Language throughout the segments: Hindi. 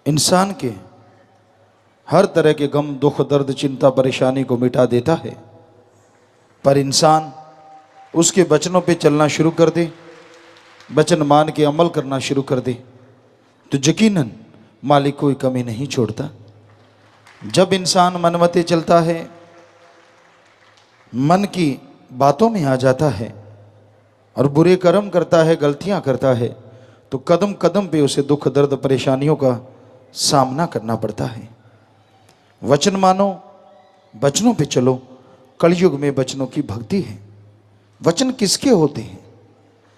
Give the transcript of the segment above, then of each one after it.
इंसान के हर तरह के गम, दुख, दर्द, चिंता, परेशानी को मिटा देता है, पर इंसान उसके वचनों पे चलना शुरू कर दे, वचन मान के अमल करना शुरू कर दे, तो यकीनन मालिक कोई कमी नहीं छोड़ता। जब इंसान मनमते चलता है, मन की बातों में आ जाता है और बुरे कर्म करता है, गलतियां करता है, तो कदम कदम पे उसे दुख, दर्द, परेशानियों का सामना करना पड़ता है। वचन मानो, वचनों पे चलो। कलयुग में वचनों की भक्ति है। वचन किसके होते हैं?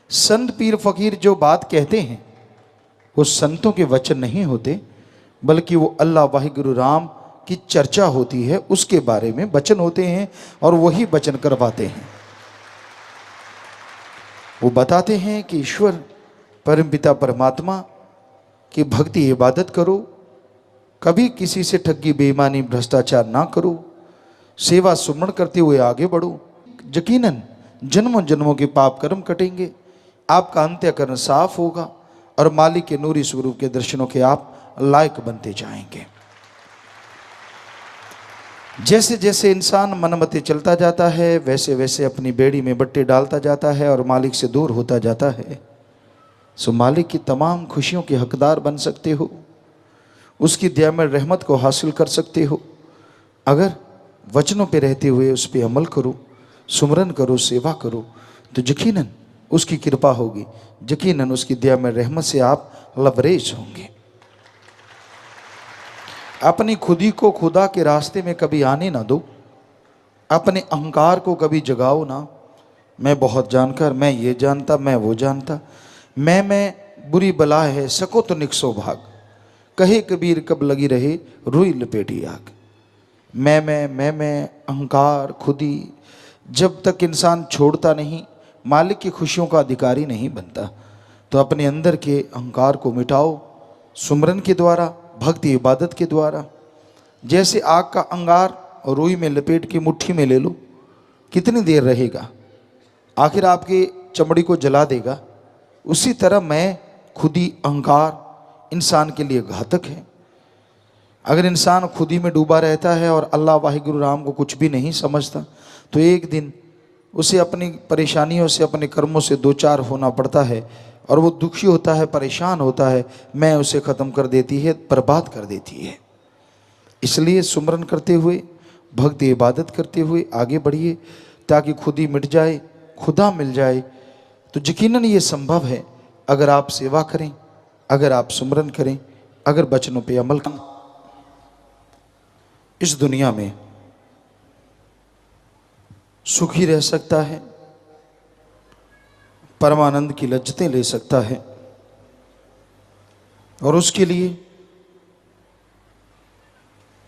संत पीर फकीर जो बात कहते हैं वो संतों के वचन नहीं होते, बल्कि वो अल्लाह वाहिगुरु राम की चर्चा होती है, उसके बारे में वचन होते हैं और वही वचन करवाते हैं। वो बताते हैं कि ईश्वर परमपिता परमात्मा की भक्ति इबादत करो, कभी किसी से ठगी, बेईमानी, भ्रष्टाचार ना करो, सेवा सुमरण करते हुए आगे बढ़ो। यकीनन जन्मों जन्मों के पाप कर्म कटेंगे, आपका अंत्यकरण साफ होगा और मालिक के नूरी स्वरूप के दर्शनों के आप लायक बनते जाएंगे। जैसे जैसे इंसान मनमते चलता जाता है, वैसे वैसे अपनी बेड़ी में बट्टे डालता जाता है और मालिक से दूर होता जाता है। सो मालिक की तमाम खुशियों के हकदार बन सकते हो, उसकी दयामय रहमत को हासिल कर सकते हो अगर वचनों पे रहते हुए उस पे अमल करो, सुमरन करो, सेवा करो, तो यकीनन उसकी कृपा होगी, यकीनन उसकी दयामय रहमत से आप लबरेज होंगे। अपनी खुदी को खुदा के रास्ते में कभी आने ना दो। अपने अहंकार को कभी जगाओ ना। मैं बहुत जानकर, मैं ये जानता, मैं वो जानता, मैं बुरी बला है, सको तो निकसो भाग, कहे कबीर कब लगी रहे रुई लपेटी आग। मैं अहंकार, खुदी, जब तक इंसान छोड़ता नहीं, मालिक की खुशियों का अधिकारी नहीं बनता। तो अपने अंदर के अहंकार को मिटाओ सुमरन के द्वारा, भक्ति इबादत के द्वारा। जैसे आग का अंगार और रुई में लपेट के मुट्ठी में ले लो, कितनी देर रहेगा, आखिर आपकी चमड़ी को जला देगा। उसी तरह मैं, खुदी, अहंकार इंसान के लिए घातक है। अगर इंसान खुदी में डूबा रहता है और अल्लाह वाहिगुरु राम को कुछ भी नहीं समझता, तो एक दिन उसे अपनी परेशानियों से, अपने कर्मों से दो चार होना पड़ता है और वो दुखी होता है, परेशान होता है, मैं उसे ख़त्म कर देती है, बर्बाद कर देती है। इसलिए सुमरन करते हुए, भक्ति इबादत करते हुए आगे बढ़िए, ताकि खुदी मिट जाए, खुदा मिल जाए। तो यकीनन ये संभव है अगर आप सेवा करें, अगर आप सुमरन करें, अगर वचनों पे अमल करें। इस दुनिया में सुखी रह सकता है, परमानंद की लज्जतें ले सकता है, और उसके लिए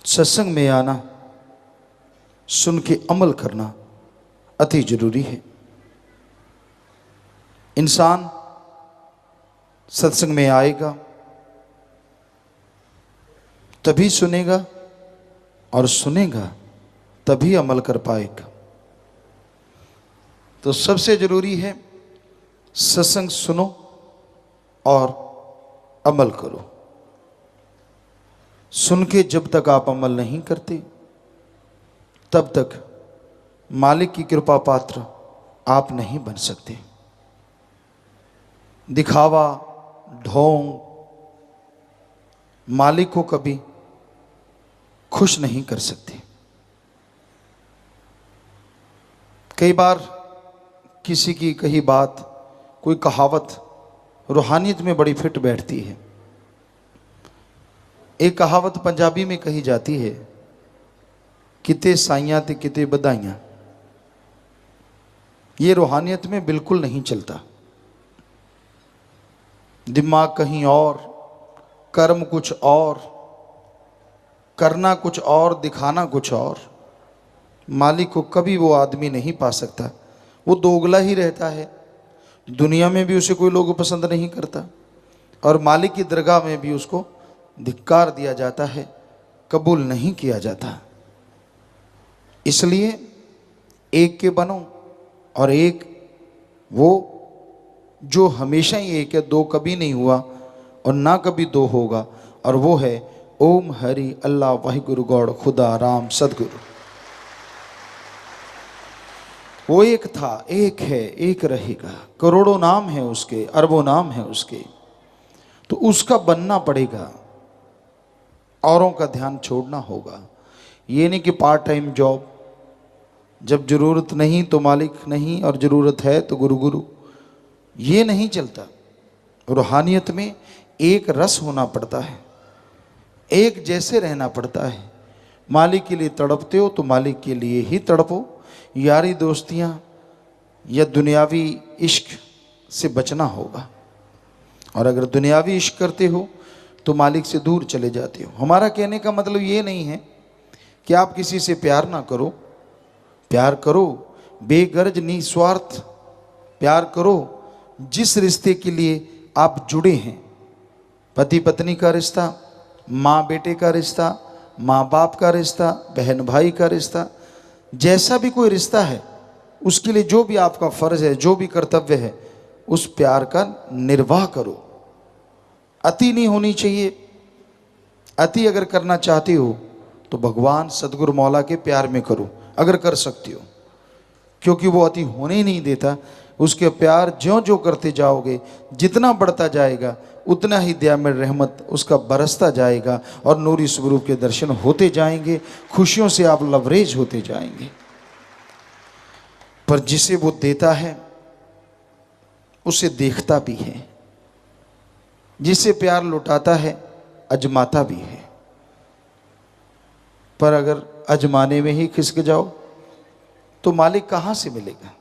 सत्संग में आना, सुन के अमल करना अति जरूरी है। इंसान सत्संग में आएगा तभी सुनेगा और सुनेगा तभी अमल कर पाएगा। तो सबसे जरूरी है सत्संग सुनो और अमल करो। सुन के जब तक आप अमल नहीं करते, तब तक मालिक की कृपा पात्र आप नहीं बन सकते। दिखावा, ढोंग मालिक को कभी खुश नहीं कर सकते। कई बार किसी की कही बात, कोई कहावत रूहानियत में बड़ी फिट बैठती है। एक कहावत पंजाबी में कही जाती है, किते साइयां ते किते बधाइयां। ये रूहानियत में बिल्कुल नहीं चलता। दिमाग कहीं और, कर्म कुछ और, करना कुछ और, दिखाना कुछ और। मालिक को कभी वो आदमी नहीं पा सकता, वो दोगला ही रहता है। दुनिया में भी उसे कोई लोग पसंद नहीं करता और मालिक की दरगाह में भी उसको धिक्कार दिया जाता है, कबूल नहीं किया जाता। इसलिए एक के बनो, और एक वो जो हमेशा ही एक है, दो कभी नहीं हुआ और ना कभी दो होगा, और वो है ओम हरि अल्लाह वाहिगुरु गौड़ खुदा राम सदगुरु। वो एक था, एक है, एक रहेगा। करोड़ों नाम है उसके, अरबों नाम है उसके, तो उसका बनना पड़ेगा, औरों का ध्यान छोड़ना होगा। ये नहीं कि पार्ट टाइम जॉब, जब जरूरत नहीं तो मालिक नहीं और जरूरत है तो गुरु गुरु, ये नहीं चलता। रूहानियत में एक रस होना पड़ता है, एक जैसे रहना पड़ता है। मालिक के लिए तड़पते हो तो मालिक के लिए ही तड़पो। यारी दोस्तियां या दुनियावी इश्क से बचना होगा, और अगर दुनियावी इश्क करते हो तो मालिक से दूर चले जाते हो। हमारा कहने का मतलब ये नहीं है कि आप किसी से प्यार ना करो, प्यार करो, बेगर्ज निस्वार्थ प्यार करो। जिस रिश्ते के लिए आप जुड़े हैं, पति पत्नी का रिश्ता, माँ बेटे का रिश्ता, माँ बाप का रिश्ता, बहन भाई का रिश्ता, जैसा भी कोई रिश्ता है, उसके लिए जो भी आपका फर्ज है, जो भी कर्तव्य है, उस प्यार का निर्वाह करो। अति नहीं होनी चाहिए। अति अगर करना चाहते हो तो भगवान सदगुरु मौला के प्यार में करो, अगर कर सकते हो, क्योंकि वो अति होने ही नहीं देता। उसके प्यार ज्यों ज्यों करते जाओगे, जितना बढ़ता जाएगा उतना ही दया में रहमत उसका बरसता जाएगा, और नूरी स्वरूप के दर्शन होते जाएंगे, खुशियों से आप लवरेज होते जाएंगे। पर जिसे वो देता है उसे देखता भी है, जिसे प्यार लुटाता है अजमाता भी है। पर अगर अजमाने में ही खिसक जाओ तो मालिक कहाँ से मिलेगा।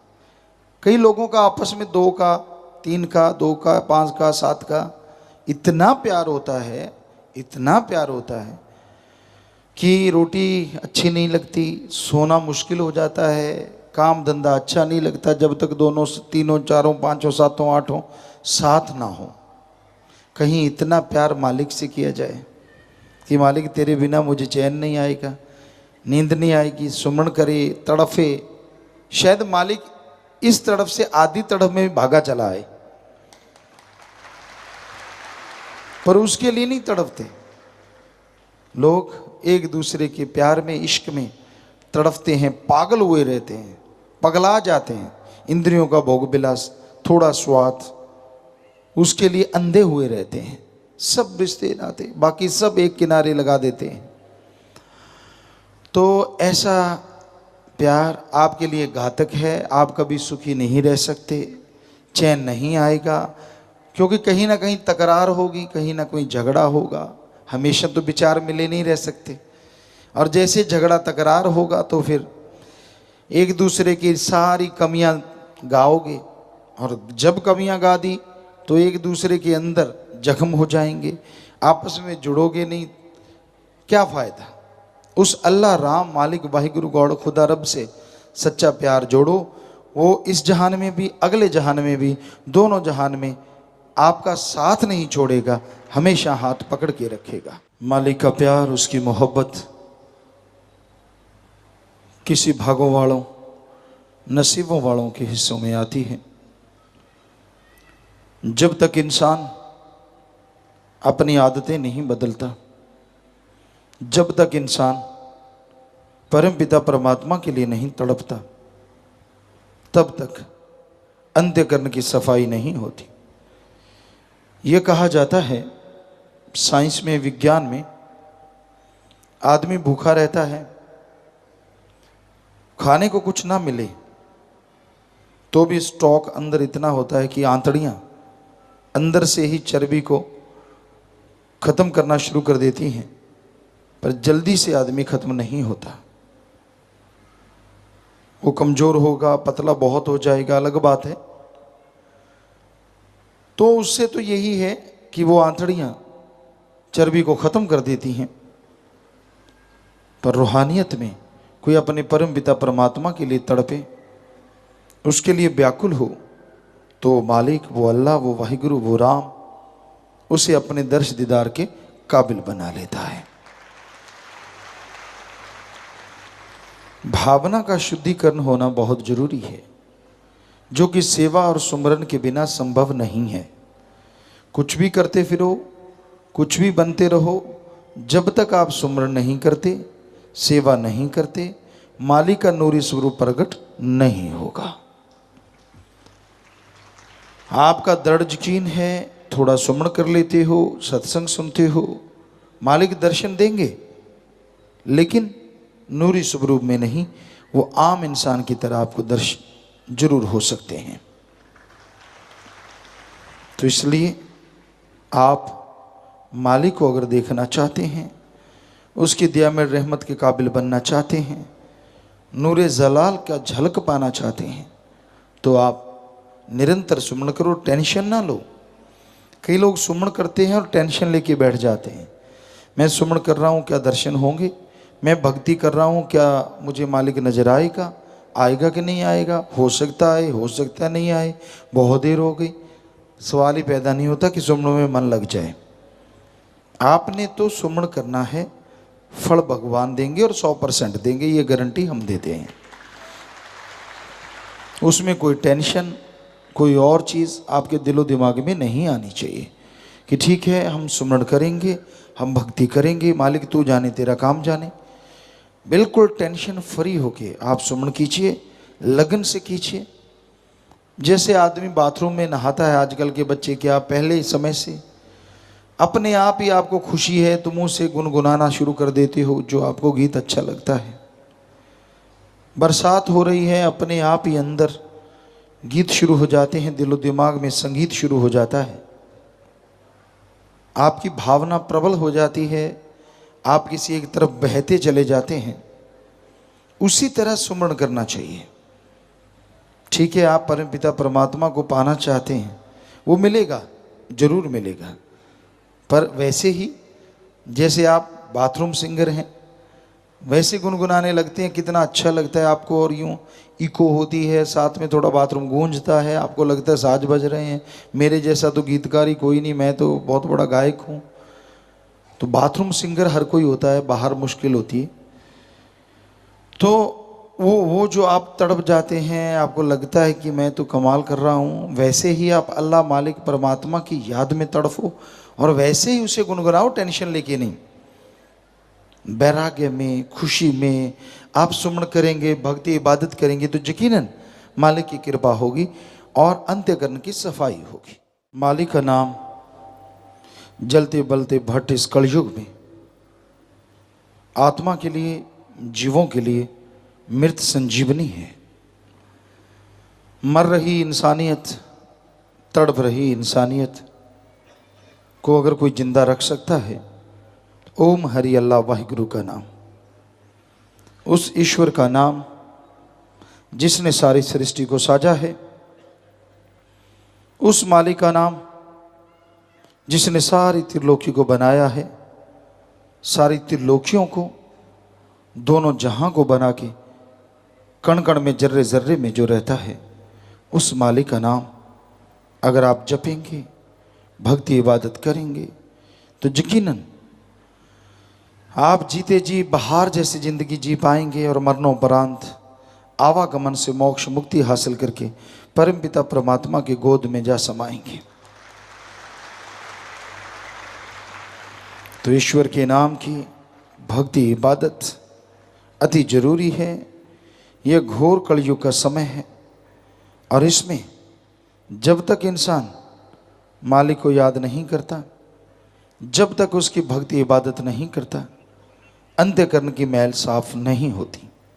कई लोगों का आपस में 2 का, 3 का, 2 का, 5 का, 7 का इतना प्यार होता है, इतना प्यार होता है कि रोटी अच्छी नहीं लगती, सोना मुश्किल हो जाता है, काम धंधा अच्छा नहीं लगता जब तक दोनों, तीनों, चारों, पांचों, सातों, आठों साथ ना हो। कहीं इतना प्यार मालिक से किया जाए कि मालिक तेरे बिना मुझे चैन नहीं आएगा, नींद नहीं आएगी, सुमन करे, तड़फे। शायद मालिक इस तड़फ से आधी तड़फ में भागा चला आए, पर उसके लिए नहीं तड़पते। लोग एक दूसरे के प्यार में, इश्क में तड़पते हैं, पागल हुए रहते हैं, पगला जाते हैं। इंद्रियों का भोग विलास, थोड़ा स्वाद, उसके लिए अंधे हुए रहते हैं। सब रिश्ते नाते बाकी सब एक किनारे लगा देते हैं। तो ऐसा प्यार आपके लिए घातक है। आप कभी सुखी नहीं रह सकते, चैन नहीं आएगा, क्योंकि कहीं ना कहीं तकरार होगी, कहीं ना कोई झगड़ा होगा। हमेशा तो विचार मिले नहीं रह सकते, और जैसे झगड़ा तकरार होगा तो फिर एक दूसरे की सारी कमियां गाओगे, और जब कमियां गा दी तो एक दूसरे के अंदर जख्म हो जाएंगे, आपस में जुड़ोगे नहीं, क्या फ़ायदा। उस अल्लाह राम मालिक वाहिगुरु गौड़ खुदा रब से सच्चा प्यार जोड़ो। वो इस जहान में भी, अगले जहान में भी, दोनों जहान में आपका साथ नहीं छोड़ेगा, हमेशा हाथ पकड़ के रखेगा। मालिक का प्यार, उसकी मोहब्बत किसी भागों वालों, नसीबों वालों के हिस्सों में आती है। जब तक इंसान अपनी आदतें नहीं बदलता, जब तक इंसान परमपिता परमात्मा के लिए नहीं तड़पता, तब तक अंत्यकरण की सफाई नहीं होती। ये कहा जाता है साइंस में, विज्ञान में, आदमी भूखा रहता है, खाने को कुछ ना मिले तो भी स्टॉक अंदर इतना होता है कि आंतड़ियां अंदर से ही चर्बी को ख़त्म करना शुरू कर देती हैं, पर जल्दी से आदमी ख़त्म नहीं होता। वो कमज़ोर होगा, पतला बहुत हो जाएगा, अलग बात है। तो उससे तो यही है कि वो आंतड़ियाँ चर्बी को ख़त्म कर देती हैं। पर रूहानियत में कोई अपने परम पिता परमात्मा के लिए तड़पे, उसके लिए व्याकुल हो, तो मालिक, वो अल्लाह, वो वाहिगुरु, वो राम उसे अपने दर्श दीदार के काबिल बना लेता है। भावना का शुद्धिकरण होना बहुत जरूरी है, जो कि सेवा और सुमरन के बिना संभव नहीं है। कुछ भी करते फिरो, कुछ भी बनते रहो, जब तक आप सुमरन नहीं करते, सेवा नहीं करते, मालिक का नूरी स्वरूप प्रकट नहीं होगा। आपका दृढ़ यकीन है, थोड़ा सुमरण कर लेते हो, सत्संग सुनते हो, मालिक दर्शन देंगे, लेकिन नूरी स्वरूप में नहीं, वो आम इंसान की तरह आपको दर्शन जरूर हो सकते हैं। तो इसलिए आप मालिक को अगर देखना चाहते हैं, उसकी दया में रहमत के काबिल बनना चाहते हैं, नूरे जलाल का झलक पाना चाहते हैं, तो आप निरंतर सुमरण करो, टेंशन ना लो। कई लोग सुमरण करते हैं और टेंशन लेके बैठ जाते हैं। मैं सुमरण कर रहा हूँ, क्या दर्शन होंगे? मैं भक्ति कर रहा हूँ, क्या मुझे मालिक नजर आएगा? आएगा कि नहीं आएगा? हो सकता है, हो सकता है नहीं आए, बहुत देर हो गई। सवाल ही पैदा नहीं होता कि सुमरण में मन लग जाए। आपने तो सुमरण करना है, फल भगवान देंगे और 100% देंगे, ये गारंटी हम देते हैं। उसमें कोई टेंशन, कोई और चीज़ आपके दिलो दिमाग में नहीं आनी चाहिए कि ठीक है हम सुमरण करेंगे, हम भक्ति करेंगे, मालिक तू जाने तेरा काम जाने। बिल्कुल टेंशन फ्री होके आप सुमरण कीजिए, लगन से कीजिए। जैसे आदमी बाथरूम में नहाता है, आजकल के बच्चे क्या, पहले समय से अपने आप ही आपको खुशी है तो मुंह से गुनगुनाना शुरू कर देते हो जो आपको गीत अच्छा लगता है। बरसात हो रही है, अपने आप ही अंदर गीत शुरू हो जाते हैं, दिलो दिमाग में संगीत शुरू हो जाता है, आपकी भावना प्रबल हो जाती है, आप किसी एक तरफ बहते चले जाते हैं। उसी तरह सुमरण करना चाहिए। ठीक है, आप परमपिता परमात्मा को पाना चाहते हैं, वो मिलेगा, जरूर मिलेगा, पर वैसे ही जैसे आप बाथरूम सिंगर हैं वैसे गुनगुनाने लगते हैं, कितना अच्छा लगता है आपको, और यूं इको होती है, साथ में थोड़ा बाथरूम गूंजता है, आपको लगता है साज बज रहे हैं। मेरे जैसा तो गीतकार ही कोई नहीं, मैं तो बहुत बड़ा गायक हूँ। तो बाथरूम सिंगर हर कोई होता है, बाहर मुश्किल होती है। तो वो जो आप तड़प जाते हैं, आपको लगता है कि मैं तो कमाल कर रहा हूँ, वैसे ही आप अल्लाह मालिक परमात्मा की याद में तड़फो और वैसे ही उसे गुनगुनाओ, टेंशन लेके नहीं। वैराग्य में, खुशी में आप सुमरण करेंगे, भक्ति इबादत करेंगे तो यकीनन मालिक की कृपा होगी और अंत्यकरण की सफाई होगी। मालिक का नाम जलते बलते भट्ट इस कलयुग में आत्मा के लिए, जीवों के लिए मृत संजीवनी है। मर रही इंसानियत, तड़प रही इंसानियत को अगर कोई जिंदा रख सकता है, ओम हरि अल्लाह वाहिगुरु का नाम, उस ईश्वर का नाम जिसने सारी सृष्टि को साजा है, उस मालिक का नाम जिसने सारी त्रिलोकी को बनाया है, सारी त्रिलोकियों को, दोनों जहां को बना के कण कण में, जर्रे जर्रे में जो रहता है, उस मालिक का नाम अगर आप जपेंगे, भक्ति इबादत करेंगे तो यकीनन आप जीते जी बहार जैसी जिंदगी जी पाएंगे और मरणोपरांत आवागमन से मोक्ष मुक्ति हासिल करके परमपिता परमात्मा की गोद में जा समाएंगे। तो ईश्वर के नाम की भक्ति इबादत अति जरूरी है। यह घोर कलयुग का समय है और इसमें जब तक इंसान मालिक को याद नहीं करता, जब तक उसकी भक्ति इबादत नहीं करता, अंत्यकरण की मैल साफ नहीं होती।